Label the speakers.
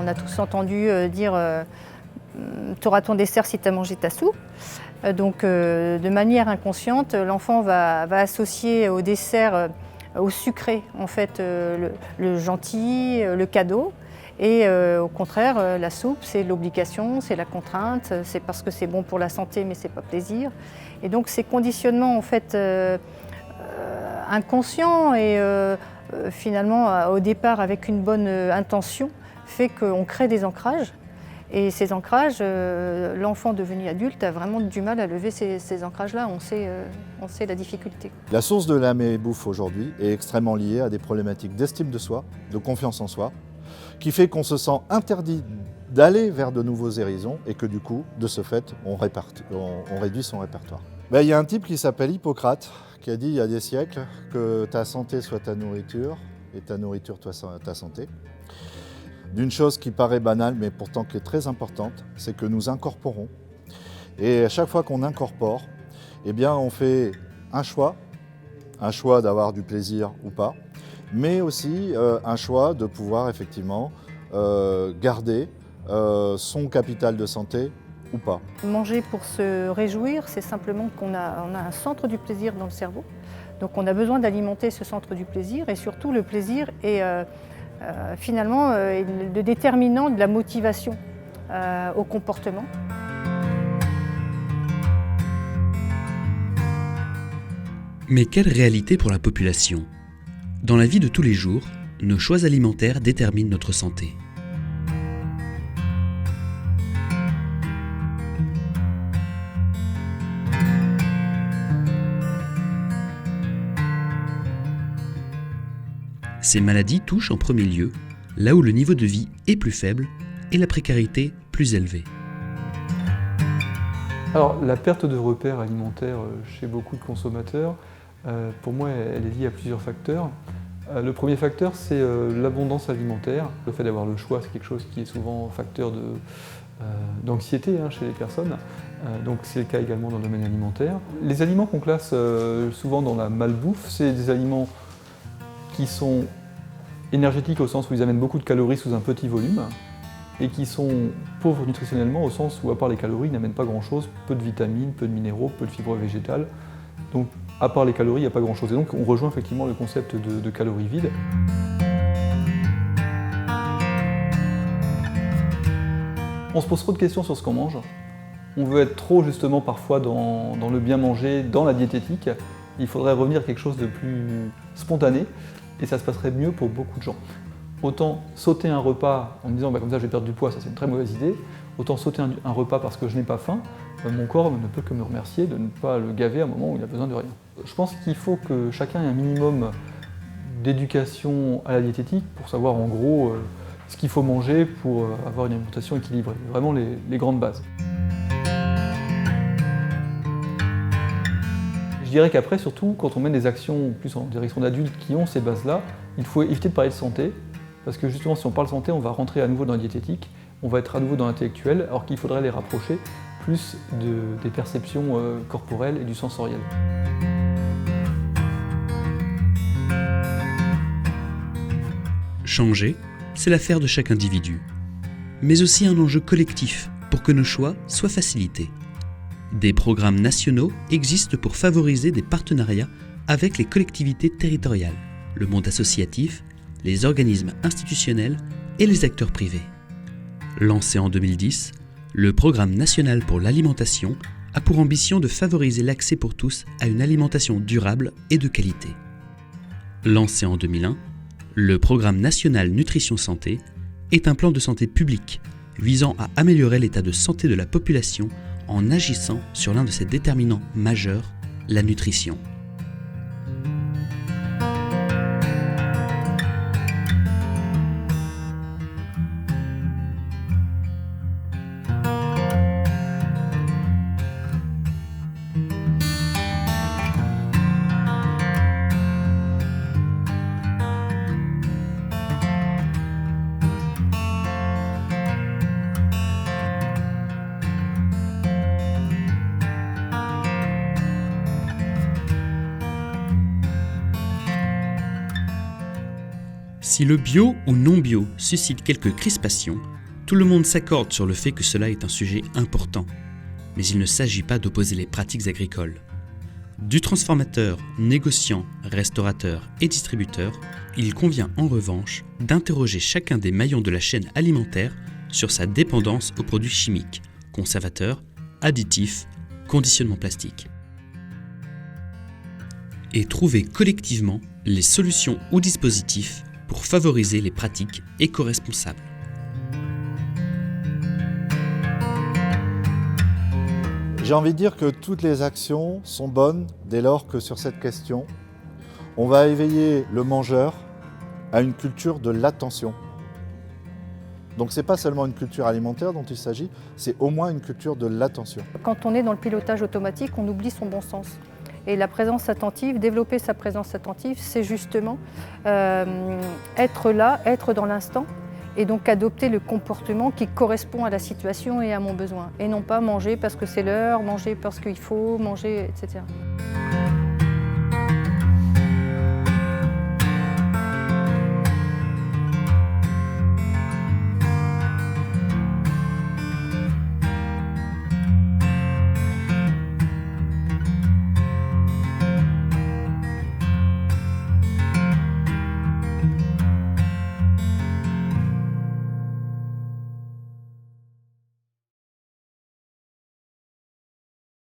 Speaker 1: on a tous entendu dire t'auras ton dessert si tu as mangé ta soupe. Donc de manière inconsciente, l'enfant va associer au dessert, au sucré, en fait, le gentil, le cadeau. Et au contraire, la soupe, c'est l'obligation, c'est la contrainte, c'est parce que c'est bon pour la santé, mais c'est pas plaisir. Et donc ces conditionnements, en fait, inconscients et finalement, au départ, avec une bonne intention, fait qu'on crée des ancrages. Et ces ancrages, l'enfant devenu adulte a vraiment du mal à lever ces ancrages-là. On sait la difficulté.
Speaker 2: La source de la mébouffe aujourd'hui est extrêmement liée à des problématiques d'estime de soi, de confiance en soi, qui fait qu'on se sent interdit d'aller vers de nouveaux horizons et que du coup, de ce fait, on réduit son répertoire. Il y a un type qui s'appelle Hippocrate qui a dit il y a des siècles que ta santé soit ta nourriture et ta nourriture ta santé. D'une chose qui paraît banale mais pourtant qui est très importante, c'est que nous incorporons. Et à chaque fois qu'on incorpore, eh bien on fait un choix d'avoir du plaisir ou pas, mais aussi un choix de pouvoir effectivement garder son capital de santé ou pas.
Speaker 1: Manger pour se réjouir, c'est simplement qu'on a un centre du plaisir dans le cerveau. Donc on a besoin d'alimenter ce centre du plaisir et surtout le plaisir est finalement le déterminant de la motivation au comportement.
Speaker 3: Mais quelle réalité pour la population ? Dans la vie de tous les jours, nos choix alimentaires déterminent notre santé. Ces maladies touchent en premier lieu là où le niveau de vie est plus faible et la précarité plus élevée.
Speaker 4: Alors, la perte de repères alimentaires chez beaucoup de consommateurs, pour moi, elle est liée à plusieurs facteurs. Le premier facteur, c'est l'abondance alimentaire. Le fait d'avoir le choix, c'est quelque chose qui est souvent facteur d'anxiété chez les personnes. Donc c'est le cas également dans le domaine alimentaire. Les aliments qu'on classe souvent dans la malbouffe, c'est des aliments qui sont énergétiques au sens où ils amènent beaucoup de calories sous un petit volume et qui sont pauvres nutritionnellement au sens où, à part les calories, ils n'amènent pas grand-chose, peu de vitamines, peu de minéraux, peu de fibres végétales. Donc, à part les calories, il n'y a pas grand-chose. Et donc, on rejoint effectivement le concept de calories vides. On se pose trop de questions sur ce qu'on mange. On veut être trop, justement, parfois dans le bien manger, dans la diététique. Il faudrait revenir à quelque chose de plus spontané et ça se passerait mieux pour beaucoup de gens. Autant sauter un repas en me disant comme ça je vais perdre du poids, ça c'est une très mauvaise idée. Autant sauter un repas parce que je n'ai pas faim, mon corps ne peut que me remercier de ne pas le gaver à un moment où il a besoin de rien. Je pense qu'il faut que chacun ait un minimum d'éducation à la diététique pour savoir en gros ce qu'il faut manger pour avoir une alimentation équilibrée. Vraiment les grandes bases. Je dirais qu'après, surtout, quand on mène des actions plus en direction d'adultes qui ont ces bases-là, il faut éviter de parler de santé, parce que justement, si on parle santé, on va rentrer à nouveau dans la diététique, on va être à nouveau dans l'intellectuel, alors qu'il faudrait les rapprocher plus des perceptions corporelles et du sensoriel.
Speaker 3: Changer, c'est l'affaire de chaque individu, mais aussi un enjeu collectif pour que nos choix soient facilités. Des programmes nationaux existent pour favoriser des partenariats avec les collectivités territoriales, le monde associatif, les organismes institutionnels et les acteurs privés. Lancé en 2010, le Programme national pour l'alimentation a pour ambition de favoriser l'accès pour tous à une alimentation durable et de qualité. Lancé en 2001, le Programme national Nutrition Santé est un plan de santé publique visant à améliorer l'état de santé de la population en agissant sur l'un de ses déterminants majeurs, la nutrition. Si le bio ou non bio suscite quelques crispations, Tout le monde s'accorde sur le fait que cela est un sujet important, mais il ne s'agit pas d'opposer les pratiques agricoles. Du transformateur, négociant, restaurateur et distributeur, il convient en revanche d'interroger chacun des maillons de la chaîne alimentaire sur sa dépendance aux produits chimiques, conservateurs, additifs, conditionnement plastique. Et trouver collectivement les solutions ou dispositifs pour favoriser les pratiques éco-responsables.
Speaker 2: J'ai envie de dire que toutes les actions sont bonnes dès lors que sur cette question, on va éveiller le mangeur à une culture de l'attention. Donc ce n'est pas seulement une culture alimentaire dont il s'agit, c'est au moins une culture de l'attention.
Speaker 1: Quand on est dans le pilotage automatique, on oublie son bon sens. Et la présence attentive, développer sa présence attentive, c'est justement être là, être dans l'instant, et donc adopter le comportement qui correspond à la situation et à mon besoin. Et non pas manger parce que c'est l'heure, manger parce qu'il faut, manger, etc.